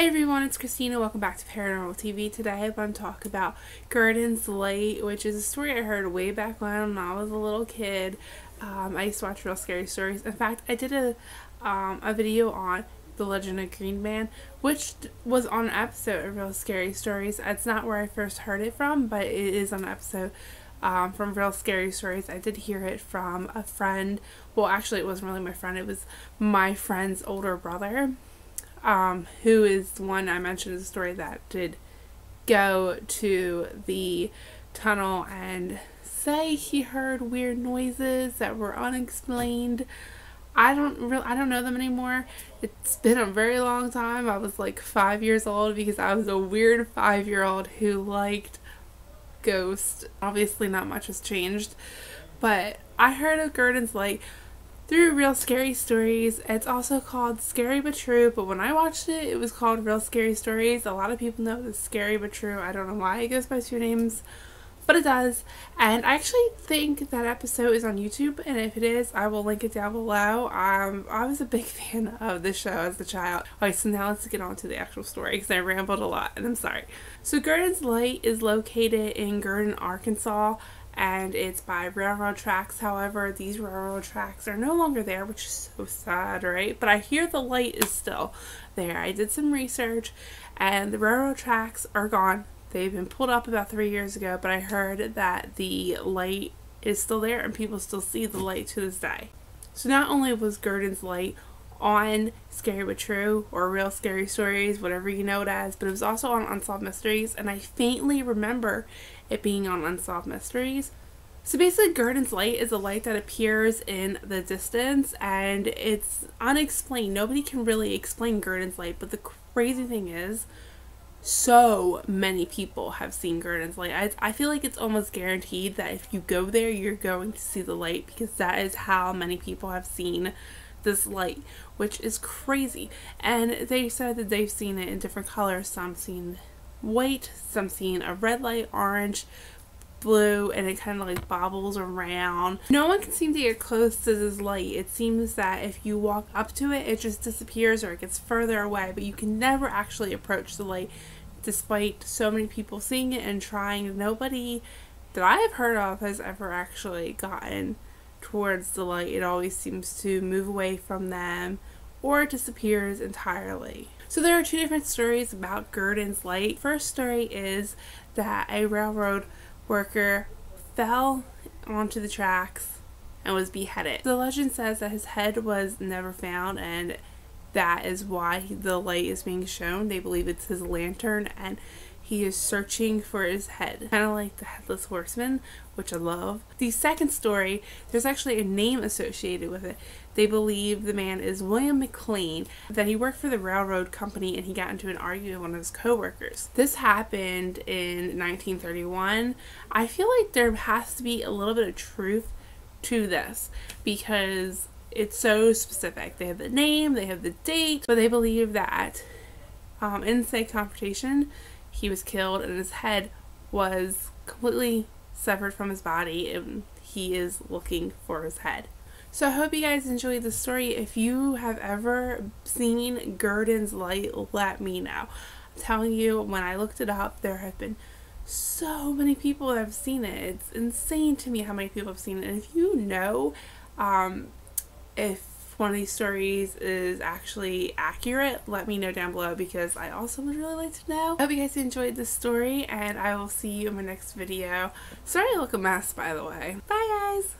Hey everyone, it's Christina. Welcome back to Paranormal TV. Today I'm going to talk about Gurdon's Light, which is a story I heard way back when I was a little kid. I used to watch Real Scary Stories. In fact, I did a video on The Legend of Green Man, which was on an episode of Real Scary Stories. It's not where I first heard it from, but it is on an episode from Real Scary Stories. I did hear it from a friend. Well, actually, it wasn't really my friend. It was my friend's older brother. Who is the one I mentioned in the story that did go to the tunnel and say he heard weird noises that were unexplained. I don't know them anymore. It's been a very long time. I was like 5 years old because I was a weird 5-year-old who liked ghosts. Obviously not much has changed, but I heard of Gurdon's Light through Real Scary Stories. It's also called Scary But True, but when I watched it, it was called Real Scary Stories. A lot of people know it's Scary But True. I don't know why it goes by two names, but it does. And I actually think that episode is on YouTube, and if it is, I will link it down below. I was a big fan of this show as a child. Alright, so now let's get on to the actual story because I rambled a lot, and I'm sorry. So Gurdon's Light is located in Gurdon, Arkansas, and it's by railroad tracks. However, these railroad tracks are no longer there, which is so sad, right? But I hear the light is still there. I did some research and the railroad tracks are gone. They've been pulled up about 3 years ago, but I heard that the light is still there and people still see the light to this day. So not only was Gurdon's Light on Scary But True or Real Scary Stories, whatever you know it as, but it was also on Unsolved Mysteries, and I faintly remember it being on Unsolved Mysteries. So basically, Gurdon's Light is a light that appears in the distance and it's unexplained. Nobody can really explain Gurdon's Light, but the crazy thing is, so many people have seen Gurdon's Light. I feel like it's almost guaranteed that if you go there, you're going to see the light, because that is how many people have seen this light, which is crazy. And they said that they've seen it in different colors. Some seen white, some seen a red light, orange, blue, and it kind of like bobbles around. No one can seem to get close to this light. It seems that if you walk up to it, it just disappears or it gets further away, but you can never actually approach the light despite so many people seeing it and trying. Nobody that I have heard of has ever actually gotten towards the light. It always seems to move away from them or it disappears entirely. So there are two different stories about Gurdon's Light. First story is that a railroad worker fell onto the tracks and was beheaded. The legend says that his head was never found, and that is why the light is being shown. They believe it's his lantern and he is searching for his head, kind of like the Headless Horseman, which I love. The second story, there's actually a name associated with it. They believe the man is William McLean, that he worked for the railroad company and he got into an argument with one of his co-workers. This happened in 1931. I feel like there has to be a little bit of truth to this because it's so specific. They have the name, they have the date, but they believe that in said confrontation, he was killed and his head was completely severed from his body and he is looking for his head. So I hope you guys enjoyed the story. If you have ever seen Gurdon's Light, let me know. I'm telling you, when I looked it up, there have been so many people that have seen it. It's insane to me how many people have seen it. And if you know if one of these stories is actually accurate, let me know down below because I also would really like to know. I hope you guys enjoyed this story and I will see you in my next video. Sorry I look a mess, by the way. Bye guys!